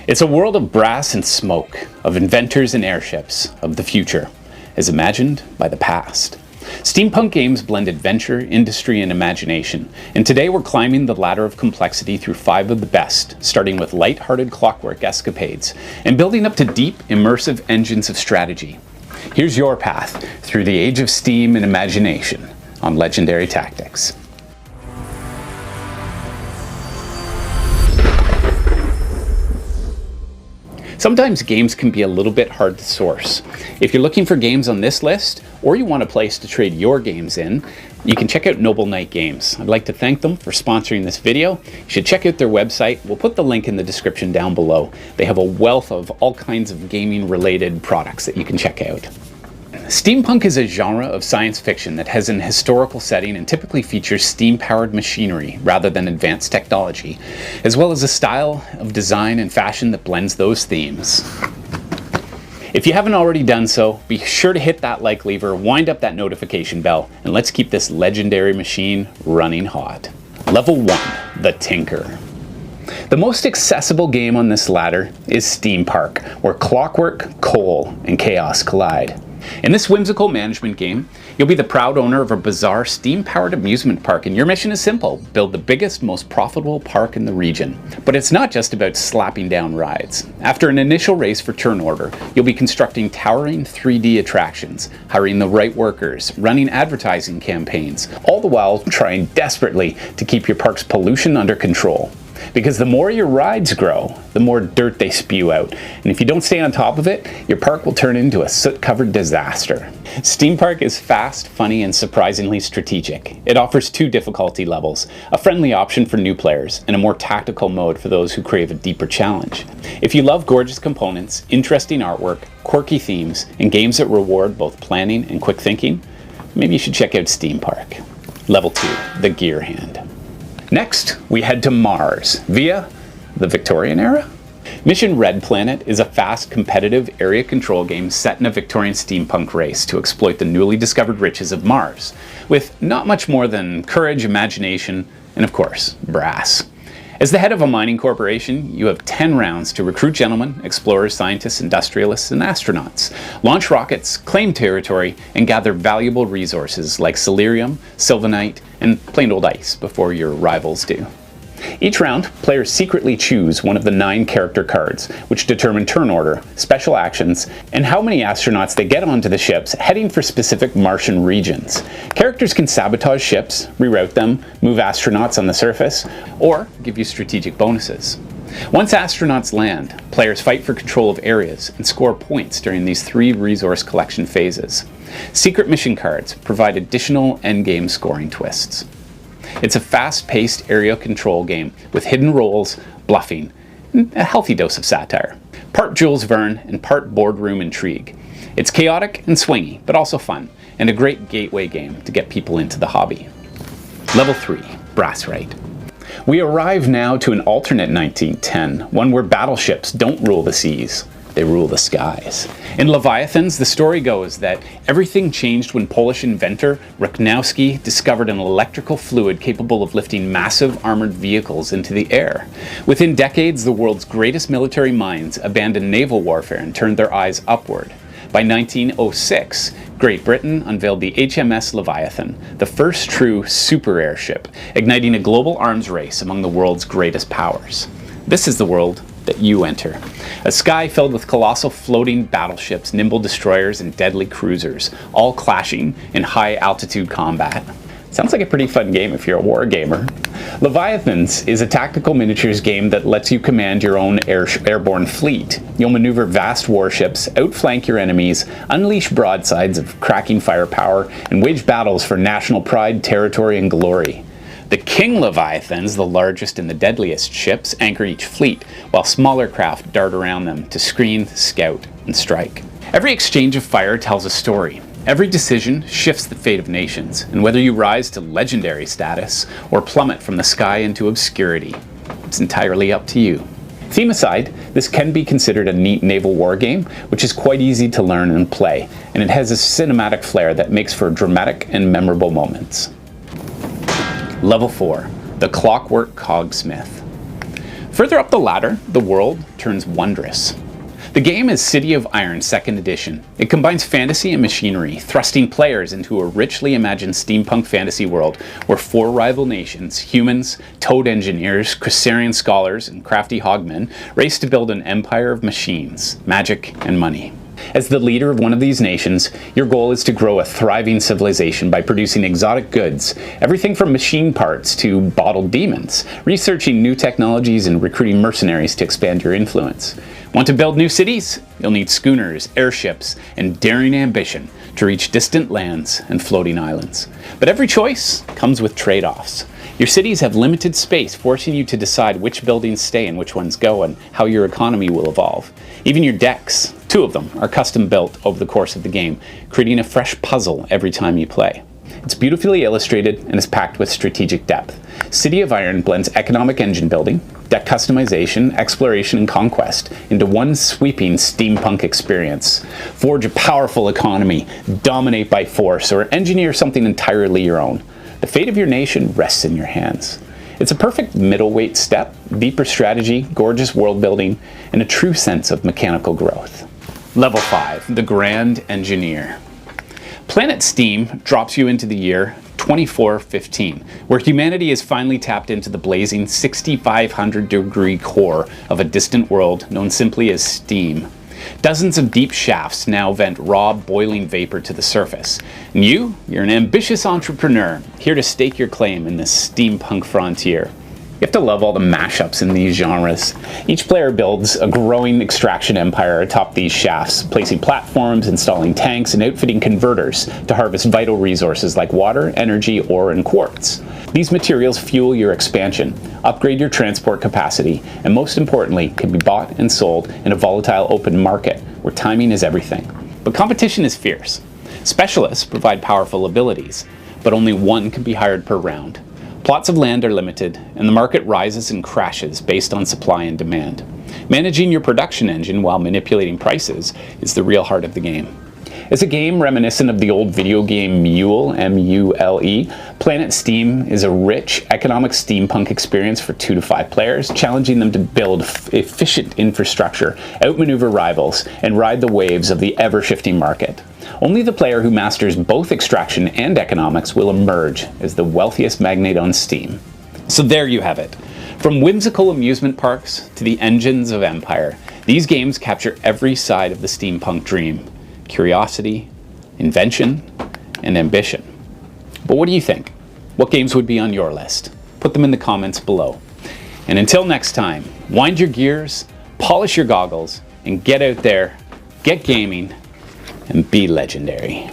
It's a world of brass and smoke, of inventors and airships, of the future, as imagined by the past. Steampunk games blend adventure, industry, and imagination, and today we're climbing the ladder of complexity through 5 of the best, starting with light-hearted clockwork escapades, and building up to deep, immersive engines of strategy. Here's your path through the age of steam and imagination on Legendary Tactics. Sometimes games can be a little bit hard to source. If you're looking for games on this list, or you want a place to trade your games in, you can check out Noble Knight Games. I'd like to thank them for sponsoring this video. You should check out their website. We'll put the link in the description down below. They have a wealth of all kinds of gaming related products that you can check out. Steampunk is a genre of science fiction that has an historical setting and typically features steam-powered machinery rather than advanced technology, as well as a style of design and fashion that blends those themes. If you haven't already done so, be sure to hit that like lever, wind up that notification bell, and let's keep this legendary machine running hot. Level 1, The Tinker. The most accessible game on this ladder is Steampunk, where clockwork, coal, and chaos collide. In this whimsical management game, you'll be the proud owner of a bizarre steam-powered amusement park, and your mission is simple: build the biggest, most profitable park in the region. But it's not just about slapping down rides. After an initial race for turn order, you'll be constructing towering 3D attractions, hiring the right workers, running advertising campaigns, all the while trying desperately to keep your park's pollution under control. Because the more your rides grow, the more dirt they spew out, and if you don't stay on top of it, your park will turn into a soot-covered disaster. Steampunk is fast, funny, and surprisingly strategic. It offers 2 difficulty levels, a friendly option for new players, and a more tactical mode for those who crave a deeper challenge. If you love gorgeous components, interesting artwork, quirky themes, and games that reward both planning and quick thinking, maybe you should check out Steampunk. Level 2, The Gear Hand. Next, we head to Mars via the Victorian era. Mission Red Planet is a fast, competitive area control game set in a Victorian steampunk race to exploit the newly discovered riches of Mars, with not much more than courage, imagination, and of course, brass. As the head of a mining corporation, you have 10 rounds to recruit gentlemen, explorers, scientists, industrialists, and astronauts, launch rockets, claim territory, and gather valuable resources like celerium, sylvanite, and plain old ice before your rivals do. Each round, players secretly choose one of the 9 character cards, which determine turn order, special actions, and how many astronauts they get onto the ships heading for specific Martian regions. Characters can sabotage ships, reroute them, move astronauts on the surface, or give you strategic bonuses. Once astronauts land, players fight for control of areas and score points during these 3 resource collection phases. Secret mission cards provide additional endgame scoring twists. It's a fast-paced area control game with hidden roles, bluffing, and a healthy dose of satire. Part Jules Verne and part boardroom intrigue. It's chaotic and swingy, but also fun, and a great gateway game to get people into the hobby. Level 3, Brass Right. We arrive now to an alternate 1910, one where battleships don't rule the seas. They rule the skies. In Leviathans, the story goes that everything changed when Polish inventor Rachnowski discovered an electrical fluid capable of lifting massive armored vehicles into the air. Within decades, the world's greatest military minds abandoned naval warfare and turned their eyes upward. By 1906, Great Britain unveiled the HMS Leviathan, the first true super airship, igniting a global arms race among the world's greatest powers. This is the world that you enter. A sky filled with colossal floating battleships, nimble destroyers, and deadly cruisers, all clashing in high-altitude combat. Sounds like a pretty fun game if you're a war gamer. Leviathans is a tactical miniatures game that lets you command your own airborne fleet. You'll maneuver vast warships, outflank your enemies, unleash broadsides of cracking firepower, and wage battles for national pride, territory, and glory. The King Leviathans, the largest and the deadliest ships, anchor each fleet, while smaller craft dart around them to screen, scout, and strike. Every exchange of fire tells a story. Every decision shifts the fate of nations, and whether you rise to legendary status or plummet from the sky into obscurity, it's entirely up to you. Theme aside, this can be considered a neat naval war game, which is quite easy to learn and play, and it has a cinematic flair that makes for dramatic and memorable moments. Level 4, The Clockwork Cogsmith. Further up the ladder, the world turns wondrous. The game is City of Iron 2nd Edition. It combines fantasy and machinery, thrusting players into a richly imagined steampunk fantasy world where 4 rival nations, humans, toad engineers, Crusairian scholars, and crafty hogmen, race to build an empire of machines, magic, and money. As the leader of one of these nations, your goal is to grow a thriving civilization by producing exotic goods, everything from machine parts to bottled demons, researching new technologies and recruiting mercenaries to expand your influence. Want to build new cities? You'll need schooners, airships, and daring ambition to reach distant lands and floating islands. But every choice comes with trade-offs. Your cities have limited space, forcing you to decide which buildings stay and which ones go, and how your economy will evolve. Even your decks, 2 of them, are custom built over the course of the game, creating a fresh puzzle every time you play. It's beautifully illustrated and is packed with strategic depth. City of Iron blends economic engine building, deck customization, exploration, and conquest into one sweeping steampunk experience. Forge a powerful economy, dominate by force, or engineer something entirely your own. The fate of your nation rests in your hands. It's a perfect middleweight step, deeper strategy, gorgeous world building, and a true sense of mechanical growth. Level 5, the Grand Engineer. Planet Steam drops you into the year 2415, where humanity has finally tapped into the blazing 6,500-degree core of a distant world known simply as Steam. Dozens of deep shafts now vent raw, boiling vapor to the surface. And you're an ambitious entrepreneur, here to stake your claim in this steampunk frontier. You have to love all the mashups in these genres. Each player builds a growing extraction empire atop these shafts, placing platforms, installing tanks, and outfitting converters to harvest vital resources like water, energy, ore, and quartz. These materials fuel your expansion, upgrade your transport capacity, and most importantly, can be bought and sold in a volatile open market where timing is everything. But competition is fierce. Specialists provide powerful abilities, but only one can be hired per round. Plots of land are limited, and the market rises and crashes based on supply and demand. Managing your production engine while manipulating prices is the real heart of the game. It's a game reminiscent of the old video game Mule, M-U-L-E. Planet Steam is a rich, economic steampunk experience for 2 to 5 players, challenging them to build efficient infrastructure, outmaneuver rivals, and ride the waves of the ever-shifting market. Only the player who masters both extraction and economics will emerge as the wealthiest magnate on Steam. So there you have it. From whimsical amusement parks to the engines of empire, these games capture every side of the steampunk dream. Curiosity, invention, and ambition. But what do you think? What games would be on your list? Put them in the comments below. And until next time, wind your gears, polish your goggles, and get out there, get gaming, and be legendary.